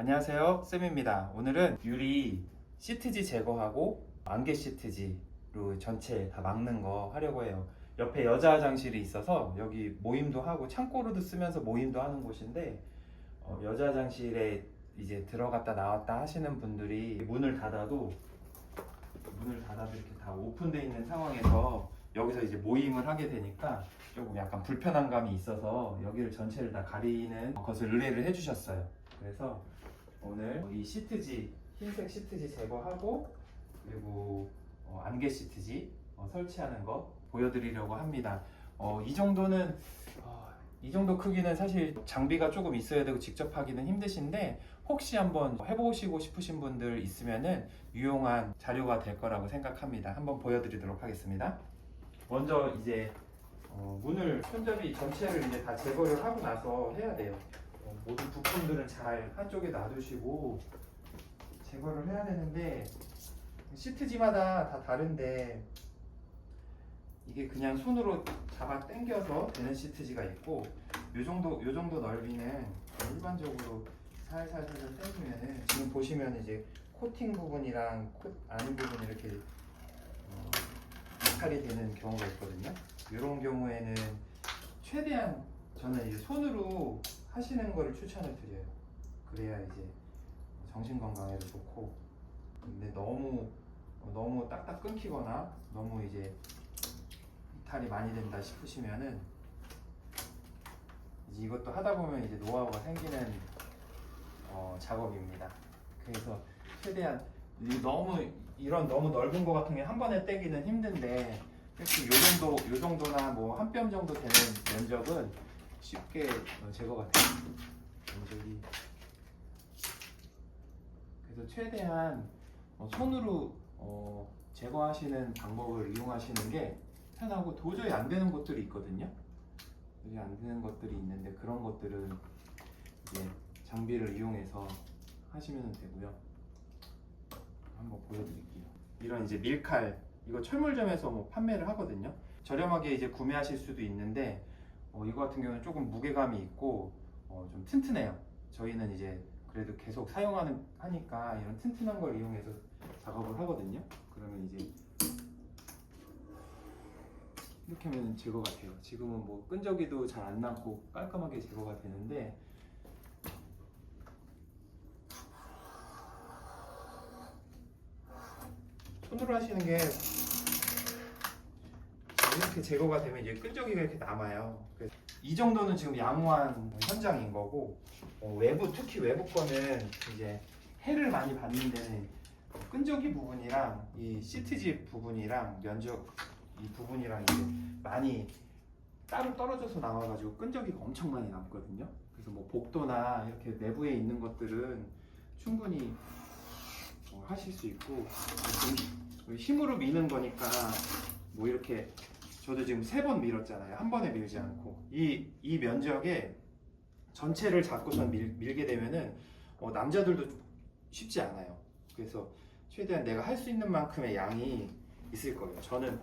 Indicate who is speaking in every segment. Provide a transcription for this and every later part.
Speaker 1: 안녕하세요, 쌤입니다. 오늘은 유리 시트지 제거하고 안개 시트지로 전체 다 막는 거 하려고 해요. 옆에 여자 화장실이 있어서 여기 모임도 하고 창고로도 쓰면서 모임도 하는 곳인데 여자 화장실에 이제 들어갔다 나왔다 하시는 분들이 문을 닫아도 이렇게 다 오픈되어 있는 상황에서 여기서 이제 모임을 하게 되니까 조금 약간 불편한 감이 있어서 여기를 전체를 다 가리는 것을 의뢰를 해주셨어요. 그래서 오늘 이 시트지, 흰색 시트지 제거하고 그리고 안개 시트지 설치하는 거 보여드리려고 합니다. 이 정도 크기는 사실 장비가 조금 있어야 되고 직접 하기는 힘드신데 혹시 한번 해보시고 싶으신 분들 있으면은 유용한 자료가 될 거라고 생각합니다. 한번 보여드리도록 하겠습니다. 먼저 이제 문을 손잡이 전체를 이제 다 제거를 하고 나서 해야 돼요. 모든 부품들은 잘 한쪽에 놔두시고 제거를 해야 되는데 시트지마다 다 다른데 이게 그냥 손으로 잡아 당겨서 되는 시트지가 있고 요 정도 넓이는 일반적으로 살살 당기면은 지금 보시면 이제 코팅 부분이랑 아닌 부분이 이렇게 이탈이 되는 경우가 있거든요. 이런 경우에는 최대한 저는 이제 손으로 하시는 거를 추천을 드려요. 그래야 이제 정신 건강에도 좋고. 근데 너무 딱딱 끊기거나 너무 이제 이탈이 많이 된다 싶으시면은 이제 이것도 하다 보면 이제 노하우가 생기는 작업입니다. 그래서 최대한 너무 넓은 거 같은 게 한 번에 떼기는 힘든데 혹시 요 정도나 뭐 한 뼘 정도 되는 면적은 쉽게 제거가 돼요. 면적이. 그래서 최대한 손으로 제거하시는 방법을 이용하시는 게 편하고 도저히 안 되는 것들이 있거든요. 도저히 안 되는 것들이 있는데 그런 것들은 이제 장비를 이용해서 하시면 되고요. 한번 보여드릴게요. 이런 이제 밀칼, 이거 철물점에서 뭐 판매를 하거든요. 저렴하게 이제 구매하실 수도 있는데 이거 같은 경우는 조금 무게감이 있고 좀 튼튼해요. 저희는 이제 그래도 계속 하니까 이런 튼튼한 걸 이용해서 작업을 하거든요. 그러면 이제 이렇게 하면 제거가 돼요. 지금은 뭐 끈적이도 잘 안 남고 깔끔하게 제거가 되는데 손으로 하시는 게 이렇게 제거가 되면 이제 끈적이가 이렇게 남아요. 이 정도는 지금 양호한 현장인 거고 특히 외부 거는 이제 해를 많이 받는 데는 끈적이 부분이랑 이 시트지 부분이랑 면적 이 부분이랑 이제 많이 따로 떨어져서 나와가지고 끈적이가 엄청 많이 남거든요. 그래서 뭐 복도나 이렇게 내부에 있는 것들은 충분히 하실 수 있고 힘으로 미는 거니까 뭐 이렇게 저도 지금 3번 밀었잖아요. 한 번에 밀지 않고 이 면적에 전체를 잡고선 밀게 되면은 남자들도 쉽지 않아요. 그래서 최대한 내가 할 수 있는 만큼의 양이 있을 거예요. 저는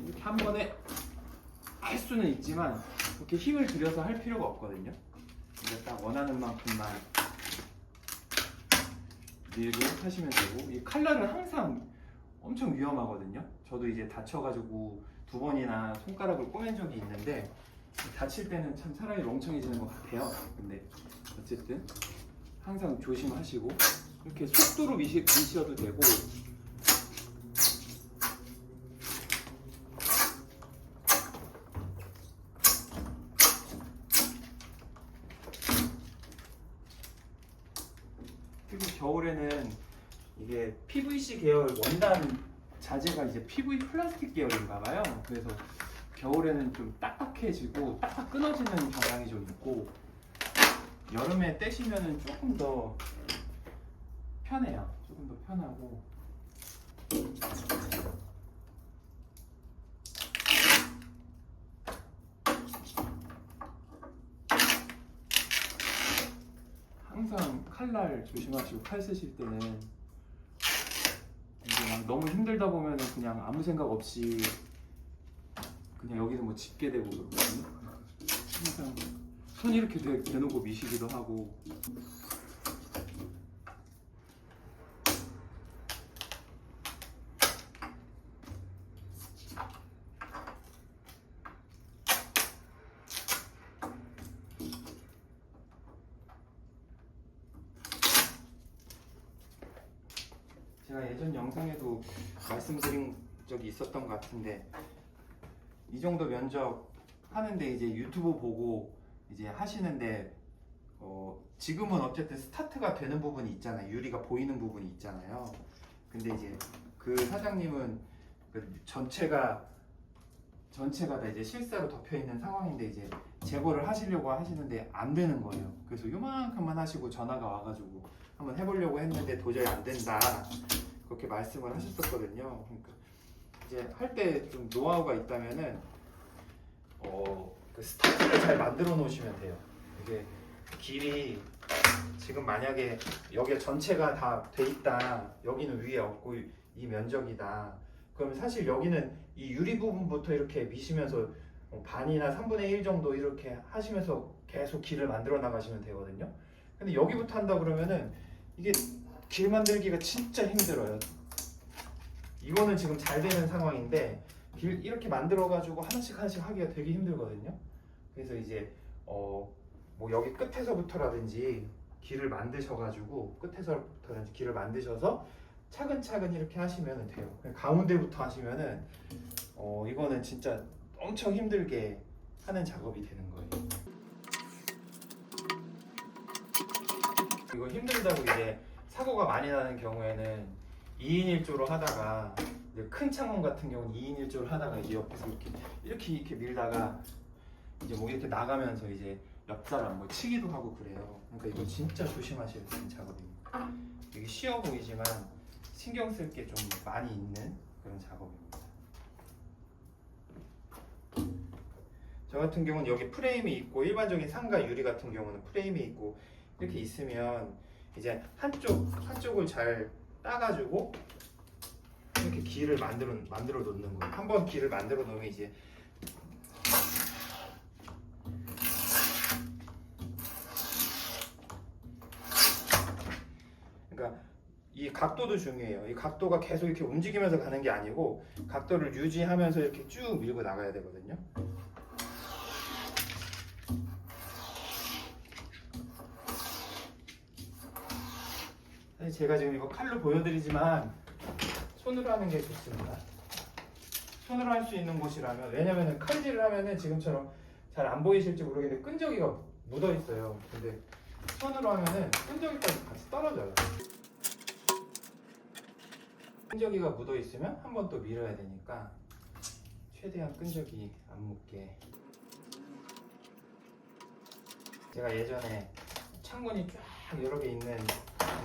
Speaker 1: 이렇게 한 번에 할 수는 있지만 이렇게 힘을 들여서 할 필요가 없거든요. 그래서 딱 원하는 만큼만 밀고 하시면 되고 이 칼날은 항상 엄청 위험하거든요. 저도 이제 다쳐가지고 2번이나 손가락을 꼬맨 적이 있는데 다칠 때는 참 사람이 멍청해지는 것 같아요. 근데 어쨌든 항상 조심하시고 이렇게 속도로 미셔도 되고 특히 겨울에는 이게 PVC 계열 원단 자재가 이제 PV 플라스틱 계열인가 봐요. 그래서 겨울에는 좀 딱딱해지고 딱딱 끊어지는 경향이 좀 있고 여름에 떼시면은 조금 더 편해요. 조금 더 편하고 항상 칼날 조심하시고 칼 쓰실 때는 이제 막 너무 힘들다 보면은 그냥 아무 생각 없이 그냥 여기서 뭐 짚게 되고 그러거든요. 항상 손 이렇게 대놓고 미시기도 하고. 제가 예전 영상에도 말씀드린 적이 있었던 것 같은데, 이 정도 면적 하는데 이제 유튜브 보고 이제 하시는데 지금은 어쨌든 스타트가 되는 부분이 있잖아요. 유리가 보이는 부분이 있잖아요. 근데 이제 그 사장님은 그 전체가 다 이제 실사로 덮여 있는 상황인데 이제 제거를 하시려고 하시는데 안 되는 거예요. 그래서 요만큼만 하시고 전화가 와가지고 한번 해보려고 했는데 도저히 안 된다, 그렇게 말씀을 하셨었거든요. 그러니까 이제 할 때 좀 노하우가 있다면은 그 스타트를 잘 만들어 놓으시면 돼요. 이게 길이 지금 만약에 여기 전체가 다 돼 있다, 여기는 위에 없고 이 면적이다, 그러면 사실 여기는 이 유리 부분부터 이렇게 미시면서 반이나 3분의 1 정도 이렇게 하시면서 계속 길을 만들어 나가시면 되거든요. 근데 여기부터 한다 그러면은 이게 길 만들기가 진짜 힘들어요. 이거는 지금 잘 되는 상황인데 길 이렇게 만들어 가지고 하나씩 하기가 되게 힘들거든요. 그래서 이제 뭐 여기 끝에서부터라든지 길을 만드셔가지고 길을 만드셔서 차근차근 이렇게 하시면 돼요. 가운데부터 하시면은 이거는 진짜 엄청 힘들게 하는 작업이 되는 거예요. 이거 힘들다고 이제 사고가 많이 나는 경우에는 2인 1조로 하다가 이제 큰 창문 같은 경우는 2인 1조로 하다가 이제 옆에서 이렇게 밀다가 이제 뭐 이렇게 나가면서 이제 옆 사람 뭐 치기도 하고 그래요. 그러니까 이거 진짜 조심하셔야 되는 작업입니다. 이게 쉬워 보이지만 신경 쓸 게 좀 많이 있는 그런 작업입니다. 저 같은 경우는 여기 프레임이 있고, 일반적인 상가 유리 같은 경우는 프레임이 있고 이렇게 있으면 이제 한쪽을 잘 따가지고 이렇게 길을 만들어 놓는 거예요. 한번 길을 만들어 놓으면 이제 그러니까 이 각도도 중요해요. 이 각도가 계속 이렇게 움직이면서 가는 게 아니고 각도를 유지하면서 이렇게 쭉 밀고 나가야 되거든요. 사실 제가 지금 이거 칼로 보여드리지만 손으로 하는 게 좋습니다. 손으로 할 수 있는 곳이라면, 왜냐면은 칼질을 하면은 지금처럼 잘 안 보이실지 모르겠는데 끈적이가 묻어 있어요. 근데 손으로 하면은 끈적이까지 같이 떨어져요. 끈적이가 묻어 있으면 한 번 또 밀어야 되니까 최대한 끈적이 안 묻게. 제가 예전에 창문이 쫙 여러 개 있는,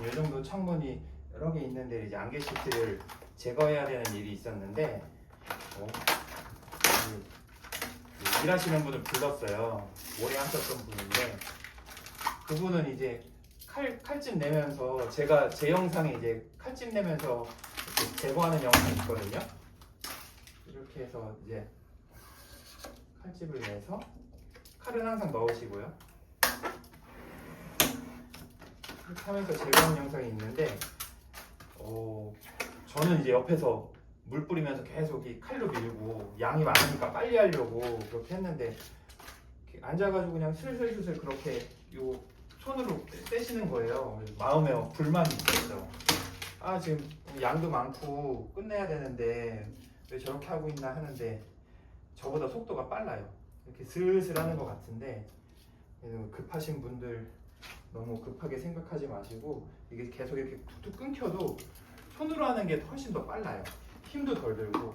Speaker 1: 이 정도 창문이 여러 개 있는데 이제 안개 시트를 제거해야 되는 일이 있었는데 일하시는 분을 불렀어요. 오래 하셨던 분인데 그분은 이제 칼집 내면서, 제가 제 영상에 이제 칼집 내면서 이렇게 제거하는 영상이 있거든요. 이렇게 해서 이제 칼집을 내서 칼은 항상 넣으시고요. 이렇게 하면서 제거하는 영상이 있는데 저는 이제 옆에서 물 뿌리면서 계속 이 칼로 밀고 양이 많으니까 빨리 하려고 그렇게 했는데 앉아가지고 그냥 슬슬슬슬 그렇게 요 손으로 떼시는 거예요. 마음에 불만이 있었죠. 아, 지금 양도 많고 끝내야 되는데 왜 저렇게 하고 있나 하는데 저보다 속도가 빨라요. 이렇게 슬슬 하는 것 같은데, 급하신 분들 너무 급하게 생각하지 마시고 이게 계속 이렇게 툭툭 끊겨도 손으로 하는 게 훨씬 더 빨라요. 힘도 덜 들고.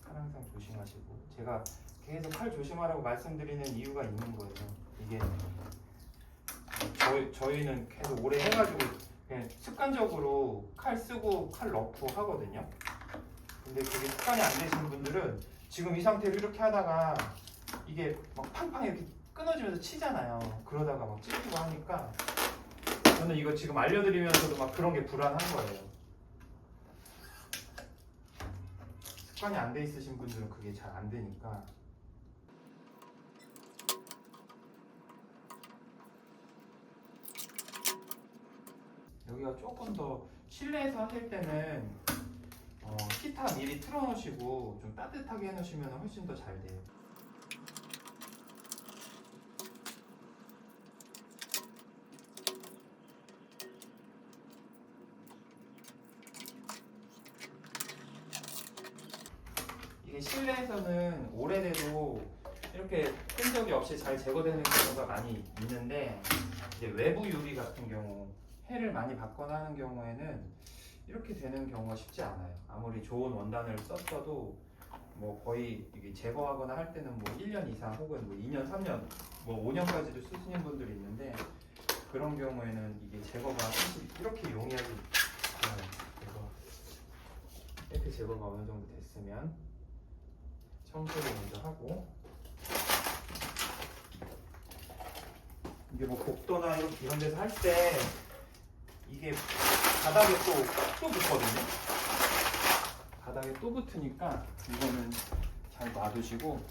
Speaker 1: 칼 항상 조심하시고, 제가 계속 칼 조심하라고 말씀드리는 이유가 있는 거예요. 이게 저희는 계속 오래 해가지고 그냥 습관적으로 칼 쓰고 칼 넣고 하거든요. 근데 그게 습관이 안 되신 분들은 지금 이 상태로 이렇게 하다가 이게 막 팡팡 이렇게 끊어지면서 치잖아요. 그러다가 막 찢기고 하니까 저는 이거 지금 알려드리면서도 막 그런 게 불안한 거예요. 습관이 안 돼 있으신 분들은 그게 잘 안 되니까. 여기가 조금 더 실내에서 하실 때는 히터 미리 틀어놓으시고 좀 따뜻하게 해놓으시면 훨씬 더 잘 돼요. 이게 실내에서는 오래돼도 이렇게 끈적이 없이 잘 제거되는 경우가 많이 있는데, 이제 외부 유리 같은 경우 해를 많이 받거나 하는 경우에는 이렇게 되는 경우가 쉽지 않아요. 아무리 좋은 원단을 썼어도 뭐 거의 이게 제거하거나 할 때는 뭐 1년 이상 혹은 뭐 2년, 3년, 뭐 5년까지도 쓰시는 분들이 있는데, 그런 경우에는 이게 제거가 사실 이렇게 용이하지 않아요. 그래서 이렇게 제거가 어느 정도 됐으면 청소를 먼저 하고, 이게 뭐 복도나 이런 데서 할 때 이게 바닥에 또 붙거든요. 바닥에 또 붙으니까 이거는 잘 놔두시고,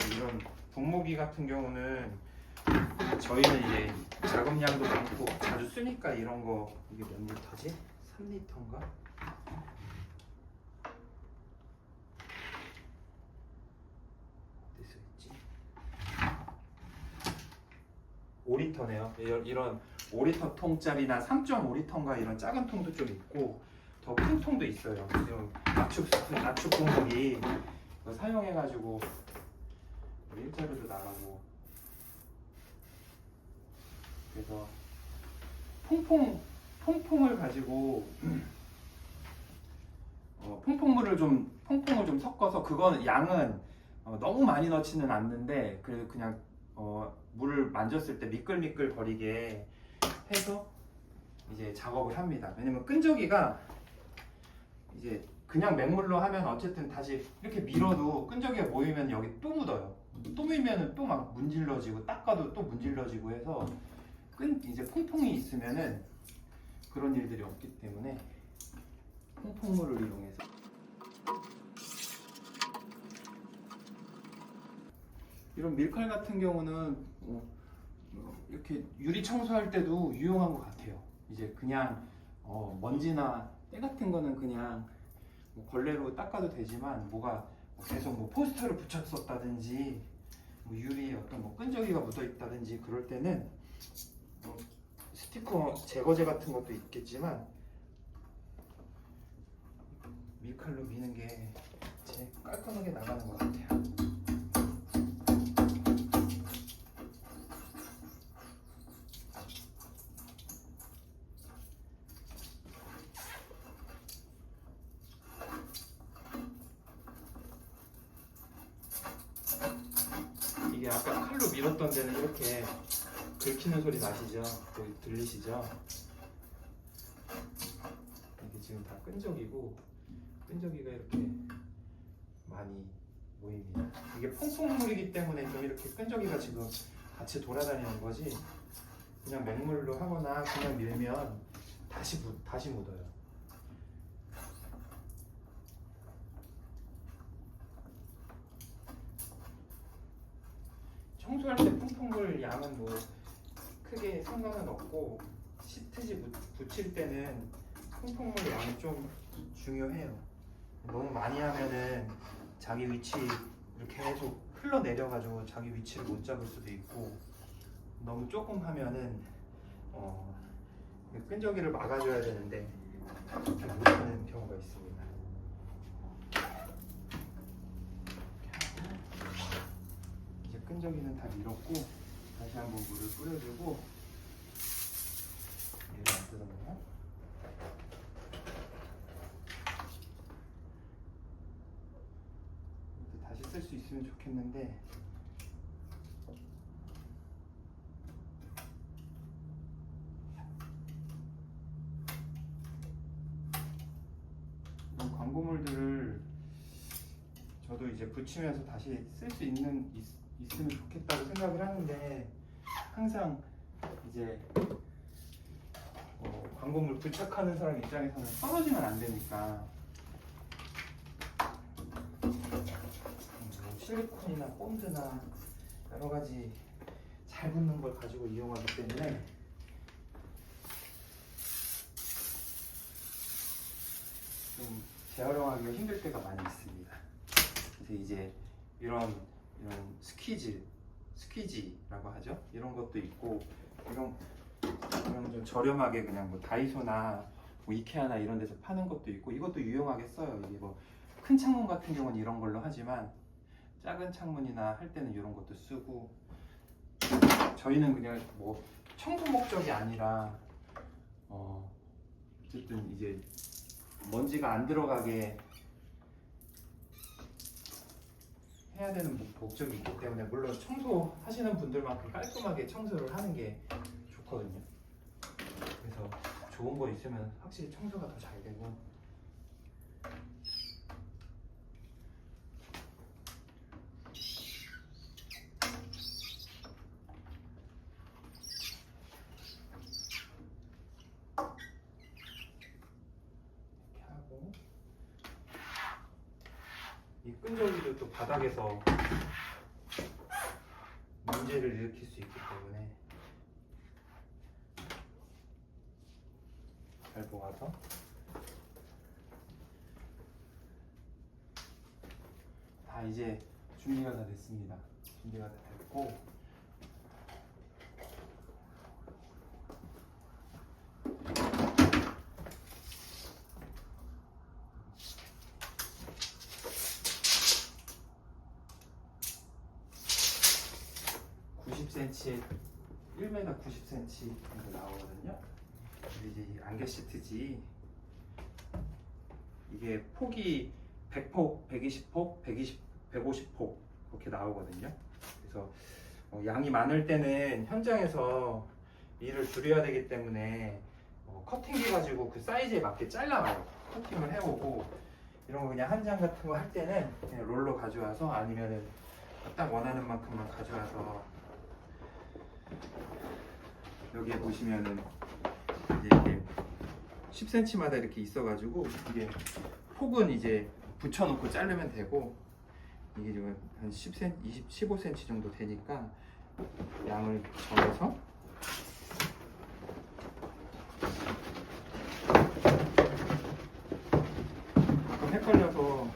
Speaker 1: 이런 분무기 같은 경우는 저희는 이제 작업량도 많고 자주 쓰니까 이런 거, 이게 몇 리터지? 3리터인가? 어디서 있지? 5리터네요. 이런 5리터 통짜리나 3.5리터인가 이런 작은 통도 좀 있고 더 큰 통도 있어요. 압축 분무기 이거 사용해가지고 일자로도 나가고, 그래서 퐁퐁을 가지고 퐁퐁을 좀 섞어서, 그거는 양은 너무 많이 넣지는 않는데 그래도 그냥 물을 만졌을 때 미끌미끌 거리게 해서 이제 작업을 합니다. 왜냐면 끈적이가 이제 그냥 맹물로 하면 어쨌든 다시 이렇게 밀어도 끈적이가 모이면 여기 또 묻어요. 또 밀면은 또 막 문질러지고, 닦아도 또 문질러지고 해서 이제 퐁퐁이 있으면은 그런 일들이 없기 때문에 퐁퐁물을 이용해서. 이런 밀칼 같은 경우는 이렇게 유리 청소할 때도 유용한 것 같아요. 이제 그냥 먼지나 때 같은 거는 그냥 뭐 걸레로 닦아도 되지만, 뭐가 계속 뭐 포스터를 붙였었다든지 뭐 유리에 어떤 뭐 끈적이가 묻어 있다든지 그럴 때는 스티커 제거제 같은 것도 있겠지만 밀칼로 미는 게 제일 깔끔하게 나가는 것 같아요. 이게 아까 칼로 밀었던 데는 이렇게 긁히는 소리 나시죠? 들리시죠? 이게 지금 다 끈적이고, 끈적이가 이렇게 많이 모입니다. 이게 퐁퐁물이기 때문에 좀 이렇게 끈적이가 지금 같이 돌아다니는 거지, 그냥 맹물로 하거나 그냥 밀면 다시 묻어요. 청소할 때 퐁퐁물 양은 뭐 크게 상관은 없고, 시트지 붙일 때는 퐁퐁물 양이 좀 중요해요. 너무 많이 하면은 자기 위치 이렇게 계속 흘러내려가지고 자기 위치를 못 잡을 수도 있고, 너무 조금 하면은 끈적이를 막아줘야 되는데 그렇게 못하는 경우가 있습니다. 이제 끈적이는 다 밀었고, 다시 한번 물을 뿌려주고, 얘를 안 뜯었나요? 다시 쓸 수 있으면 좋겠는데, 이런 광고물들을 저도 이제 붙이면서 다시 쓸 수 있으면 좋겠다고 생각을 하는데 항상 이제 광고물 부착하는 사람 입장에서는 떨어지면 안 되니까 실리콘이나 본드나 여러 가지 잘 붙는 걸 가지고 이용하기 때문에 좀 재활용하기가 힘들 때가 많이 있습니다. 그래서 이제 이런 스퀴지라고 하죠. 이런 것도 있고 이런 좀 저렴하게 그냥 뭐 다이소나 뭐 이케아나 이런 데서 파는 것도 있고 이것도 유용하게 써요. 이게 뭐 큰 창문 같은 경우는 이런 걸로 하지만 작은 창문이나 할 때는 이런 것도 쓰고 저희는 그냥 뭐 청소 목적이 아니라 어쨌든 이제 먼지가 안 들어가게 해야 되는 목적이 있기 때문에 물론 청소하시는 분들만큼 깔끔하게 청소를 하는 게 좋거든요. 그래서 좋은 거 있으면 확실히 청소가 더 잘 되고 이렇게 하고 이 끈적이도 또 바닥에서 문제를 일으킬 수 있기 때문에 잘 모아서 다 이제 준비가 다 됐습니다. 준비가 다 됐고 90cm, 1m 90cm 정도 나오거든요. 이제 이 안개 시트지 이게 폭이 100폭, 120폭, 150폭 그렇게 나오거든요. 그래서 양이 많을 때는 현장에서 일을 줄여야 되기 때문에 커팅기 가지고 그 사이즈에 맞게 잘라와요. 커팅을 해오고 이런 거 그냥 한 장 같은 거 할 때는 그냥 롤러 가져와서 아니면은 딱 원하는 만큼만 가져와서 여기에 보시면은 이게 10cm마다 이렇게 있어가지고 이게 폭은 이제 붙여놓고 자르면 되고 이게 지금 한 10cm, 15cm 정도 되니까 양을 정해서 가끔 헷갈려서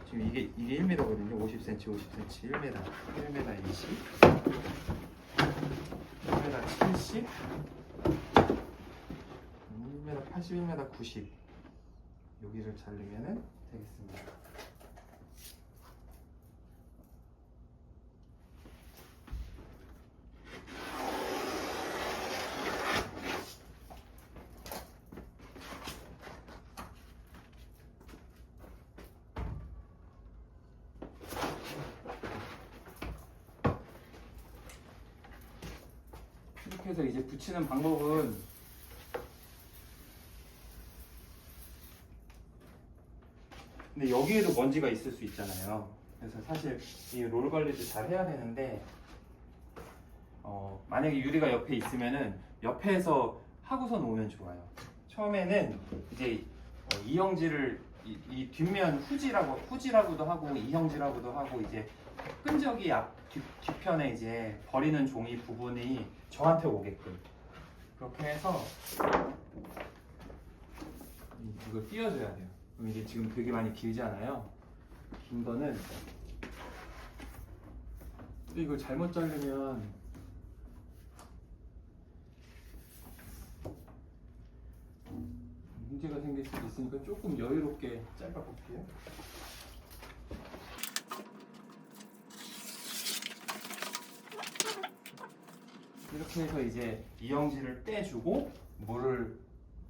Speaker 1: 지금 이게 1m거든요. 50cm, 50cm, 1m, 1m 20, 1m 70, 1m 80, 1m 90 여기를 자르면 되겠습니다. 이렇게 해서 이제 붙이는 방법은 근데 여기에도 먼지가 있을 수 있잖아요. 그래서 사실 이 롤 관리도 잘 해야 되는데 만약에 유리가 옆에 있으면은 옆에서 하고서 놓으면 좋아요. 처음에는 이제 이형지를 이 뒷면 후지라고도 하고 이형지라고도 하고 이제 끈적이 뒤편에 이제 버리는 종이 부분이 저한테 오게끔 그렇게 해서 이걸 띄워줘야 돼요. 그럼 이게 지금 되게 많이 길잖아요. 긴 거는 근데 이걸 잘못 자르면 문제가 생길 수도 있으니까 조금 여유롭게 짧아 볼게요. 이렇게 해서 이제 이형지를 떼주고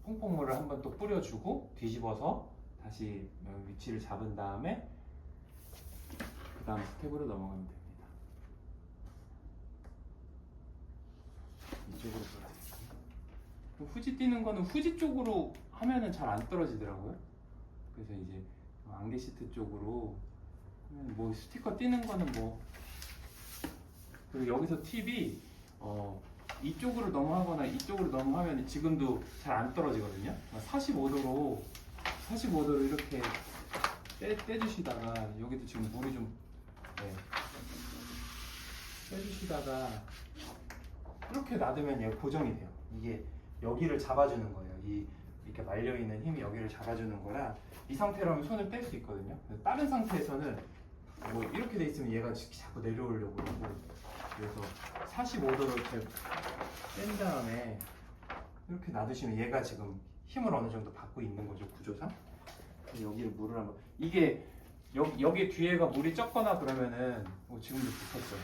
Speaker 1: 퐁퐁물을 한번 또 뿌려주고 뒤집어서 다시 위치를 잡은 다음에 그 다음 스텝으로 넘어가면 됩니다. 이쪽으로 보여드릴게요. 후지 띄는 거는 후지 쪽으로 하면은 잘 안 떨어지더라고요. 그래서 이제 안개 시트 쪽으로 하면 뭐 스티커 띄는 거는 뭐 그리고 여기서 팁이 이쪽으로 넘어가거나 이쪽으로 넘어가면 지금도 잘 안 떨어지거든요. 45도로 이렇게 떼주시다가 여기도 지금 물이 좀 빼주시다가 이렇게 놔두면 얘 고정이 돼요. 이게 여기를 잡아주는 거예요. 이렇게 말려 있는 힘이 여기를 잡아주는 거라 이 상태라면 손을 뺄 수 있거든요. 다른 상태에서는 뭐 이렇게 돼 있으면 얘가 자꾸 내려오려고 그러고, 그래서 45도로 이렇게 뺀 다음에 이렇게 놔두시면 얘가 지금 힘을 어느 정도 받고 있는 거죠, 구조상. 여기를 물을 한번, 이게 여기 뒤에가 물이 적거나 그러면은 지금도 붙었어요.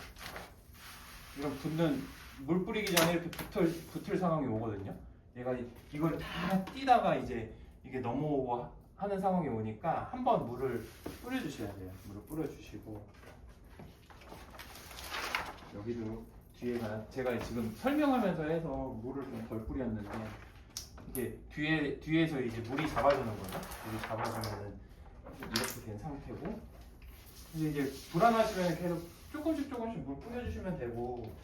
Speaker 1: 이런 물 뿌리기 전에 이렇게 붙을 상황이 오거든요. 얘가 이걸 다 뛰다가 이제 이게 넘어오고 하는 상황이 오니까 한번 물을 뿌려주셔야 돼요. 물을 뿌려주시고, 여기도 뒤에가 제가 지금 설명하면서 해서 물을 좀 덜 뿌렸는데, 이게 뒤에서 이제 물이 잡아주는 거죠. 물이 잡아주면은 이렇게 된 상태고, 이제 불안하시면 계속 조금씩 물 뿌려주시면 되고,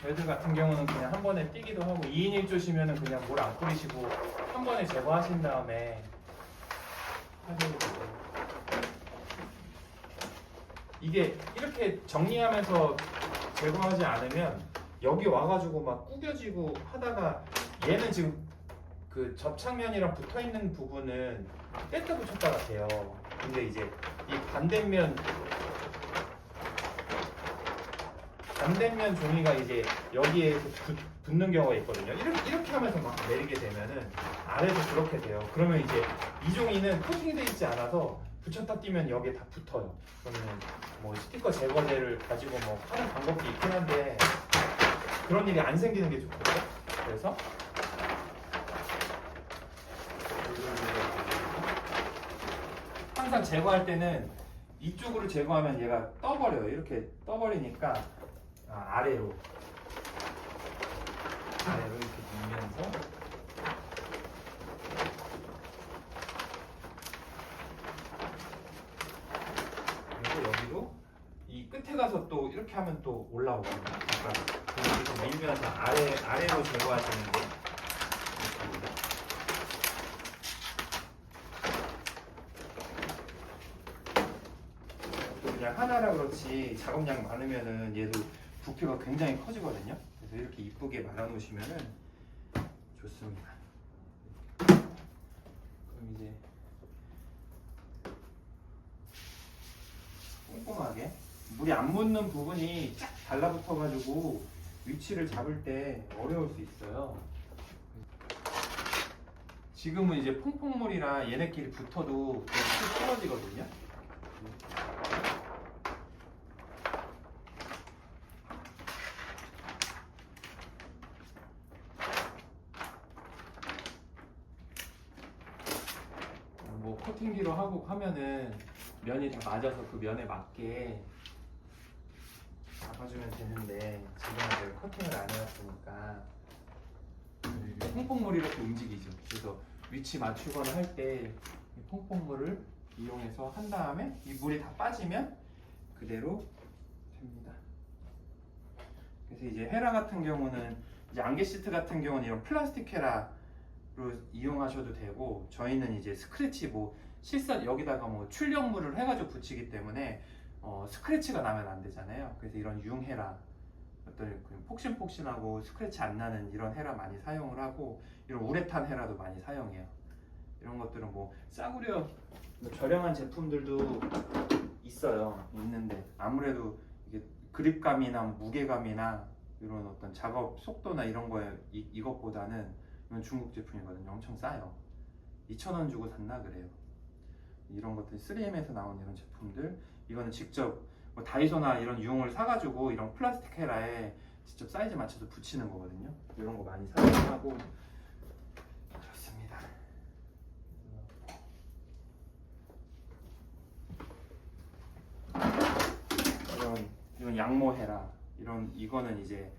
Speaker 1: 저희들 같은 경우는 그냥 한 번에 뛰기도 하고, 2인 1조시면은 그냥 물 안 뿌리시고 한 번에 제거하신 다음에 하셔도 되고. 이게 이렇게 정리하면서 제거하지 않으면 여기 와가지고 막 구겨지고 하다가, 얘는 지금 그 접착면이랑 붙어있는 부분은 뺐다 붙였다가 돼요. 근데 이제 이 반대면 종이가 이제 여기에 붙는 경우가 있거든요. 이렇게 하면서 막 내리게 되면은 아래도 그렇게 돼요. 그러면 이제 이 종이는 코팅이 되어 있지 않아서 붙였다 띄면 여기에 다 붙어요. 그러면 뭐 스티커 제거제를 가지고 뭐 하는 방법도 있긴 한데, 그런 일이 안 생기는 게 좋거든요. 그래서 항상 제거할 때는 이쪽으로 제거하면 얘가 떠버려요. 이렇게 떠버리니까 아래로 이렇게 밀면서, 그리고 여기도 이 끝에 가서 또 이렇게 하면 또 올라오거든요. 그러니까 이렇게 밀면서 아래로 제거하시는 게 좋습니다. 그냥 하나라 그렇지 작업량 많으면은 얘도 부피가 굉장히 커지거든요. 그래서 이렇게 이쁘게 말아놓으시면은 좋습니다. 그럼 이제 꼼꼼하게, 물이 안 묻는 부분이 쫙 달라붙어가지고 위치를 잡을 때 어려울 수 있어요. 지금은 이제 퐁퐁물이라 얘네끼리 붙어도 그냥 툭 떨어지거든요. 뭐 코팅기로 하고 하면은 면이 다 맞아서 그 면에 맞게 잡아주면 되는데, 지금은 제가 커팅을 안 해왔으니까 퐁퐁물이 이렇게 움직이죠. 그래서 위치 맞추거나 할 때 이 퐁퐁물을 이용해서 한 다음에 이 물이 다 빠지면 그대로 됩니다. 그래서 이제 헤라 같은 경우는, 이제 안개 시트 같은 경우는 이런 플라스틱 헤라로 이용하셔도 되고, 저희는 이제 스크래치 실사 여기다가 뭐 출력물을 해가지고 붙이기 때문에 스크래치가 나면 안 되잖아요. 그래서 이런 융헤라, 어떤 폭신폭신하고 스크래치 안 나는 이런 헤라 많이 사용을 하고, 이런 우레탄 헤라도 많이 사용해요. 이런 것들은 뭐 싸구려 저렴한 제품들도 있는데 아무래도 이게 그립감이나 무게감이나 이런 어떤 작업 속도나 이런 거에 이것보다는, 이건 중국 제품이거든요. 엄청 싸요. 2,000원 주고 샀나 그래요. 이런 것들 3M에서 나온 이런 제품들, 이거는 직접 뭐 다이소나 이런 유흥을 사가지고 이런 플라스틱 헤라에 직접 사이즈 맞춰서 붙이는 거거든요. 이런 거 많이 사용하고 좋습니다. 이런 양모 헤라, 이거는 이제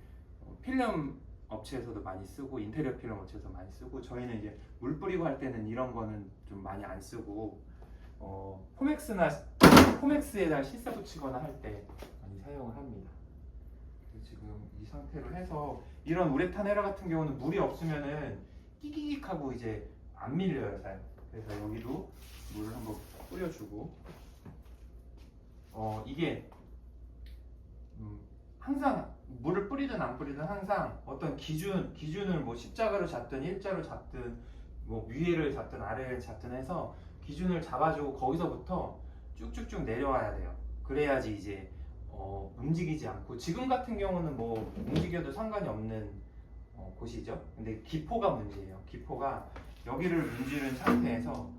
Speaker 1: 필름 업체에서도 많많이 쓰고, 인테리어 필름 업체에서 많이 쓰고, 저희는 이제 물 뿌리고 할 때는 이런 거는 좀 많이 안 쓰고, 포맥스에다 실사 붙이거나 할 때 많이 사용을 합니다. 지금 이 상태로 해서 이런 우레탄 헤라 같은 경우는 물이 없으면은 끼기익하고 이제 안 밀려요 잘. 그래서 여기도 물을 한번 뿌려주고 이게 항상 물을 뿌리든 안 뿌리든 항상 어떤 기준을 뭐 십자가로 잡든 일자로 잡든 뭐 위에를 잡든 아래를 잡든 해서 기준을 잡아주고 거기서부터 쭉쭉쭉 내려와야 돼요. 그래야지 이제 움직이지 않고 지금 같은 경우는 뭐 움직여도 상관이 없는 곳이죠. 근데 기포가 문제예요. 기포가 여기를 문지른 상태에서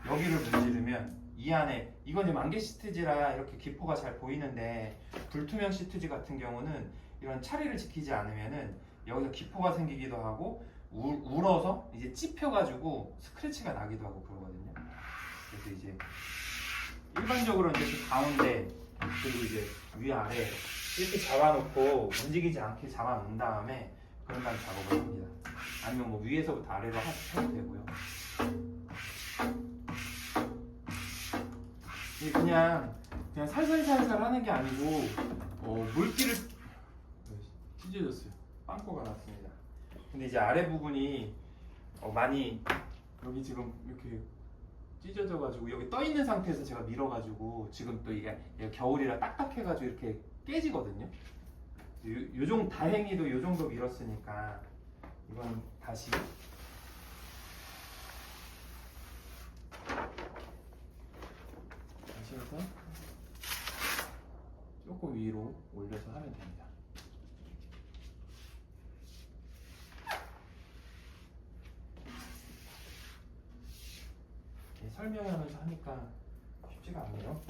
Speaker 1: 여기를 문지르면 이 안에 이건 이제 만개 시트지라 이렇게 기포가 잘 보이는데 불투명 시트지 같은 경우는 이런 차리를 지키지 않으면은 여기서 기포가 생기기도 하고 울어서 이제 찝혀가지고 스크래치가 나기도 하고 그러거든요. 그래서 이제 일반적으로 이제 그 가운데 그리고 이제 위아래 이렇게 잡아놓고 움직이지 않게 잡아놓은 다음에 그런 다음 작업을 합니다. 아니면 뭐 위에서부터 아래로 해도 되고요. 그냥 살살살살 하는 게 아니고 물기를 찢어졌어요. 빵꾸가 났습니다. 근데 이제 아래 부분이 많이 여기 지금 이렇게 찢어져가지고 여기 떠 있는 상태에서 제가 밀어가지고 지금 또 이게 겨울이라 딱딱해가지고 이렇게 깨지거든요. 다행히도 요 정도 밀었으니까 이건 다시 해서 조금 위로 올려서 하면 됩니다. 설명하면서 하니까 쉽지가 않네요.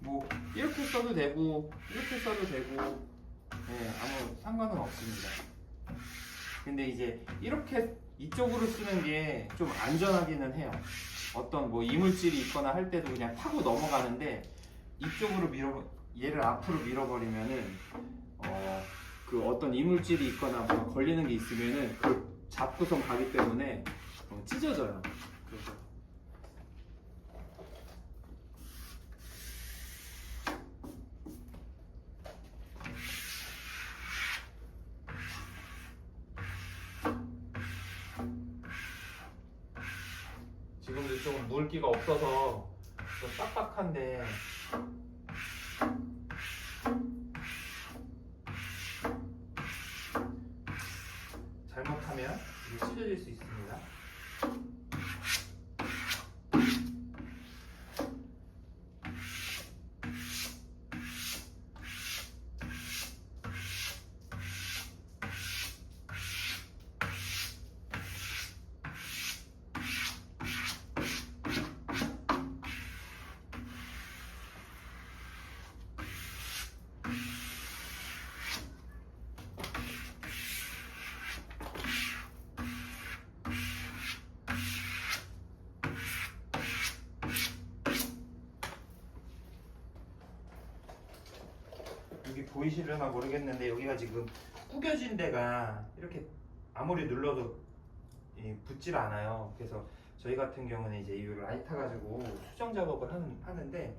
Speaker 1: 뭐 이렇게 써도 되고 이렇게 써도 되고 아무 상관은 없습니다. 근데 이제 이렇게 이쪽으로 쓰는 게 좀 안전하기는 해요. 어떤 뭐 이물질이 있거나 할 때도 그냥 타고 넘어가는데 이쪽으로 얘를 앞으로 밀어버리면은 그 어떤 이물질이 있거나 뭐 걸리는 게 있으면은 그걸 잡고선 가기 때문에 찢어져요. 그래서 지금도 조금 물기가 없어서 좀 빡빡한데 잘못하면 이게 찢어질 수 있습니다. 여기 보이시려나 모르겠는데 여기가 지금 구겨진 데가 이렇게 아무리 눌러도 붙질 않아요. 그래서 저희 같은 경우는 이제 이 라이터 가지고 수정 작업을 하는데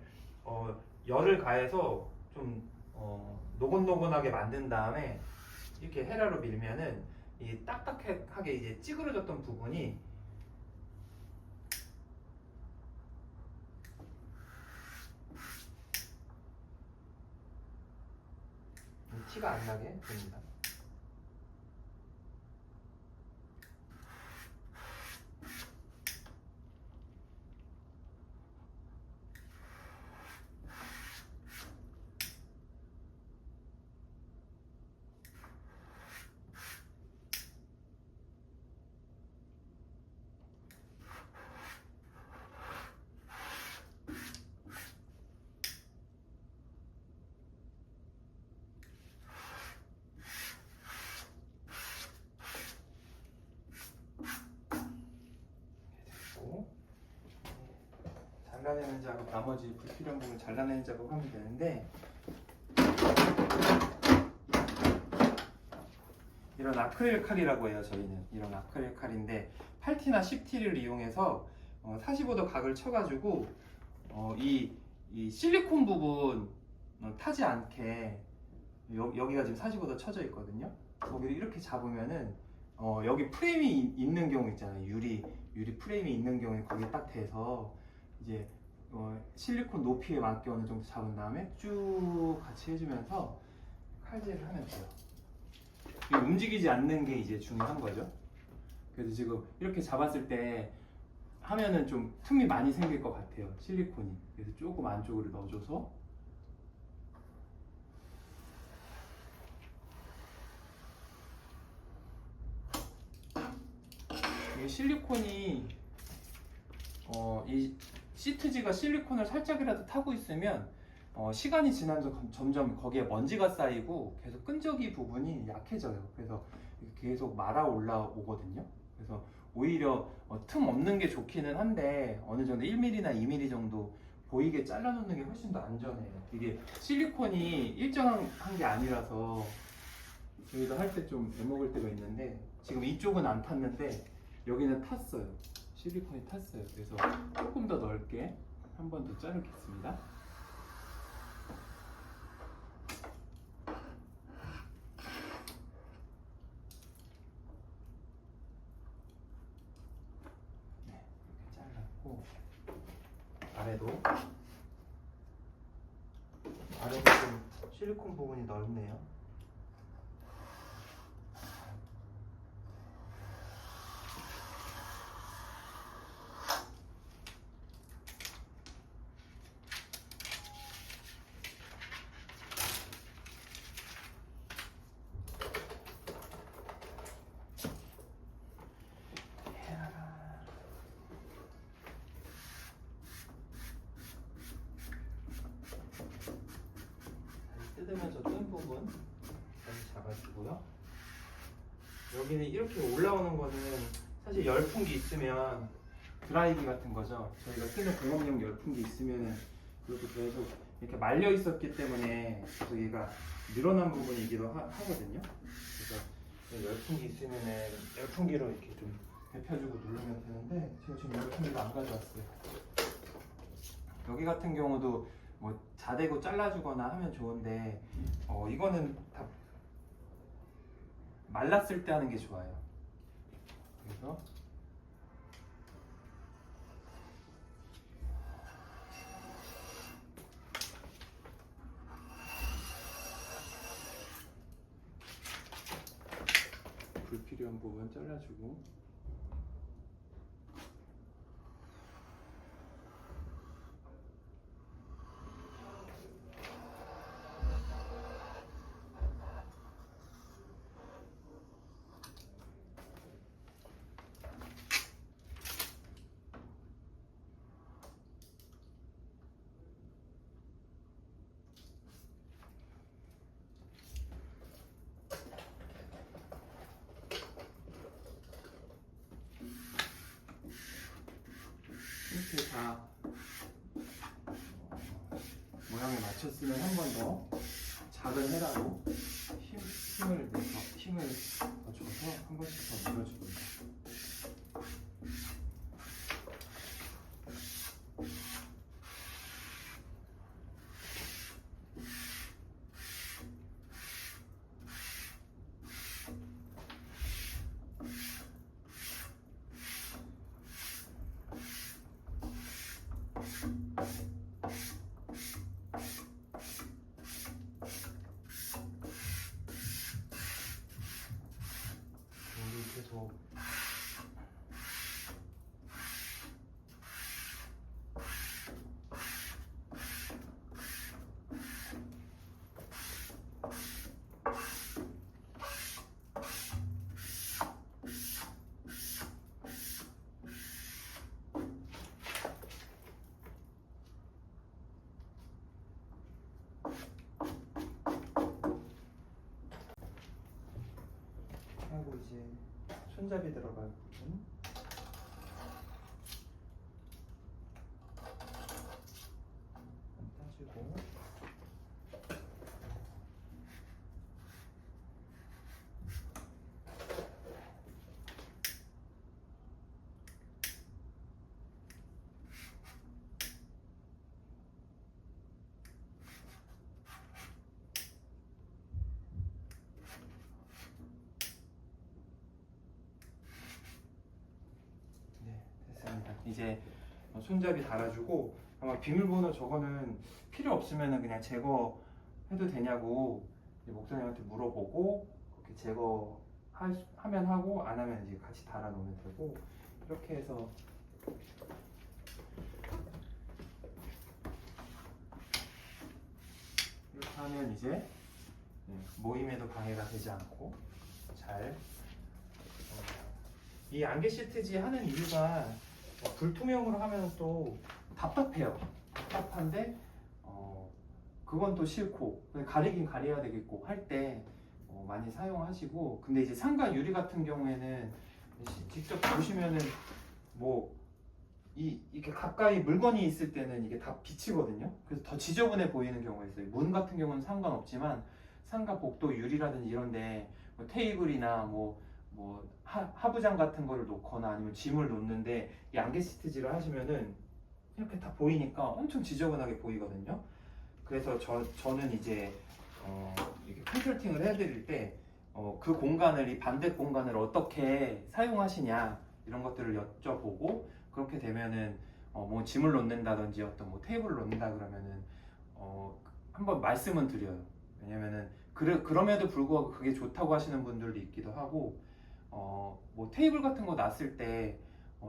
Speaker 1: 열을 가해서 좀 노곤노곤하게 만든 다음에 이렇게 헤라로 밀면은 이 딱딱하게 이제 찌그러졌던 부분이 티가 안 나게 됩니다. 잘라내는 작업, 나머지 불필요한 부분 잘라내는 작업하면 되는데, 이런 아크릴 칼이라고 해요. 저희는 이런 아크릴 칼인데 8T나 10T를 이용해서 45도 각을 쳐가지고 이 실리콘 부분 타지 않게 여기가 지금 45도 쳐져 있거든요. 거기를 이렇게 잡으면은 여기 프레임이 있는 경우 있잖아요. 유리 프레임이 있는 경우에 거기에 딱 대서 이제 실리콘 높이에 맞게 어느 정도 잡은 다음에 쭉 같이 해주면서 칼질을 하면 돼요. 움직이지 않는 게 이제 중요한 거죠. 그래서 지금 이렇게 잡았을 때 하면은 좀 틈이 많이 생길 것 같아요. 실리콘이. 그래서 조금 안쪽으로 넣어줘서 이 실리콘이 이 시트지가 실리콘을 살짝이라도 타고 있으면 시간이 지나면서 점점 거기에 먼지가 쌓이고 계속 끈적이 부분이 약해져요. 그래서 계속 말아 올라오거든요. 그래서 오히려 틈 없는 게 좋기는 한데 어느 정도 1mm나 2mm 정도 보이게 잘라 놓는 게 훨씬 더 안전해요. 이게 실리콘이 일정한 게 아니라서 저희도 할 때 좀 애먹을 때가 있는데 지금 이쪽은 안 탔는데 여기는 탔어요. 실리콘이 탔어요. 그래서 조금 더 넓게 한 번 더 자르겠습니다. 네, 이렇게 잘랐고 아래도 좀 실리콘 부분이 넓네요. 뜯으면서 뜬 부분 다시 잡아주고요. 여기는 이렇게 올라오는 거는 사실 열풍기 있으면 드라이기 같은 거죠. 저희가 쓰는 공업용 열풍기 있으면 이렇게 계속 이렇게 말려 있었기 때문에 계속 얘가 늘어난 부분이기도 하거든요. 그래서 열풍기 있으면은 열풍기로 이렇게 좀 데펴주고 누르면 되는데 제가 지금 열풍기를 안 가져왔어요. 여기 같은 경우도 뭐 자대고 잘라주거나 하면 좋은데 이거는 다 말랐을 때 하는 게 좋아요. 그래서 불필요한 부분 잘라주고 이렇게 다 모양에 맞췄으면 한 번 더 작은 헤라로 힘을 더 줘서 한 번씩 더 밀어줍니다. 계속 하고 이제 손잡이 들어갈 부분 이제 손잡이 달아주고, 아마 비밀번호 저거는 필요 없으면 그냥 제거해도 되냐고 이제 목사님한테 물어보고, 그렇게 제거하면 하고 안 하면 이제 같이 달아 놓으면 되고, 이렇게 해서 이렇게 하면 이제 모임에도 방해가 되지 않고 잘. 이 안개 시트지 하는 이유가 불투명으로 하면 또 답답해요. 답답한데 그건 또 싫고, 가리긴 가려야 되겠고 할 때 많이 사용하시고. 근데 이제 상가 유리 같은 경우에는 직접 보시면은 뭐 이렇게 가까이 물건이 있을 때는 이게 다 비치거든요. 그래서 더 지저분해 보이는 경우가 있어요. 문 같은 경우는 상관없지만 상가 복도 유리라든지 이런데 뭐 테이블이나 뭐 하부장 같은 거를 놓거나 아니면 짐을 놓는데 이 안개 시트지를 하시면은 이렇게 다 보이니까 엄청 지저분하게 보이거든요. 그래서 저는 이제 이렇게 컨설팅을 해드릴 때 그 공간을, 이 반대 공간을 어떻게 사용하시냐 이런 것들을 여쭤보고, 그렇게 되면은 뭐 짐을 놓는다든지 어떤 뭐 테이블을 놓는다 그러면은 한번 말씀은 드려요. 왜냐면은 그럼에도 불구하고 그게 좋다고 하시는 분들도 있기도 하고, 뭐 테이블 같은 거 놨을 때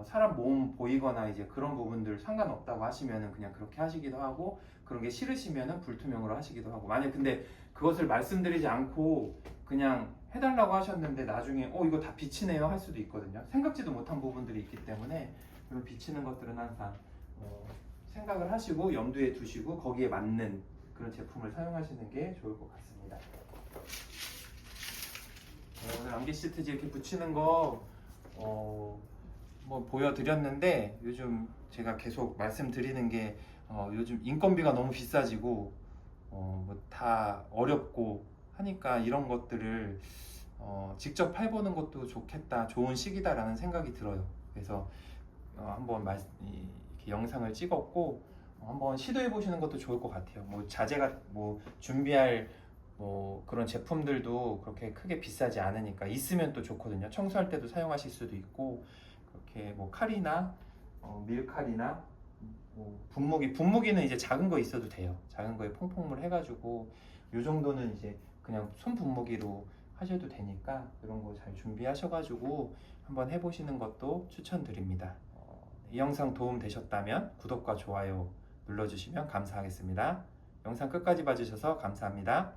Speaker 1: 사람 몸 보이거나 이제 그런 부분들 상관없다고 하시면은 그냥 그렇게 하시기도 하고, 그런 게 싫으시면은 불투명으로 하시기도 하고. 만약 근데 그것을 말씀드리지 않고 그냥 해달라고 하셨는데 나중에 이거 다 비치네요 할 수도 있거든요. 생각지도 못한 부분들이 있기 때문에 그런 비치는 것들은 항상 생각을 하시고 염두에 두시고 거기에 맞는 그런 제품을 사용하시는 게 좋을 것 같습니다. 오늘 안개 시트지 이렇게 붙이는 거 뭐 보여드렸는데, 요즘 제가 계속 말씀드리는 게 요즘 인건비가 너무 비싸지고 뭐 다 어렵고 하니까 이런 것들을 직접 해보는 것도 좋겠다, 좋은 시기다라는 생각이 들어요. 그래서 한번 이렇게 영상을 찍었고 한번 시도해 보시는 것도 좋을 것 같아요. 뭐 자재가 뭐 준비할 뭐 그런 제품들도 그렇게 크게 비싸지 않으니까 있으면 또 좋거든요. 청소할 때도 사용하실 수도 있고, 그렇게 뭐 칼이나 밀칼이나 뭐 분무기는 이제 작은 거 있어도 돼요. 작은 거에 퐁퐁물 해가지고 요 정도는 이제 그냥 손 분무기로 하셔도 되니까 이런 거 잘 준비하셔가지고 한번 해보시는 것도 추천드립니다. 이 영상 도움 되셨다면 구독과 좋아요 눌러주시면 감사하겠습니다. 영상 끝까지 봐주셔서 감사합니다.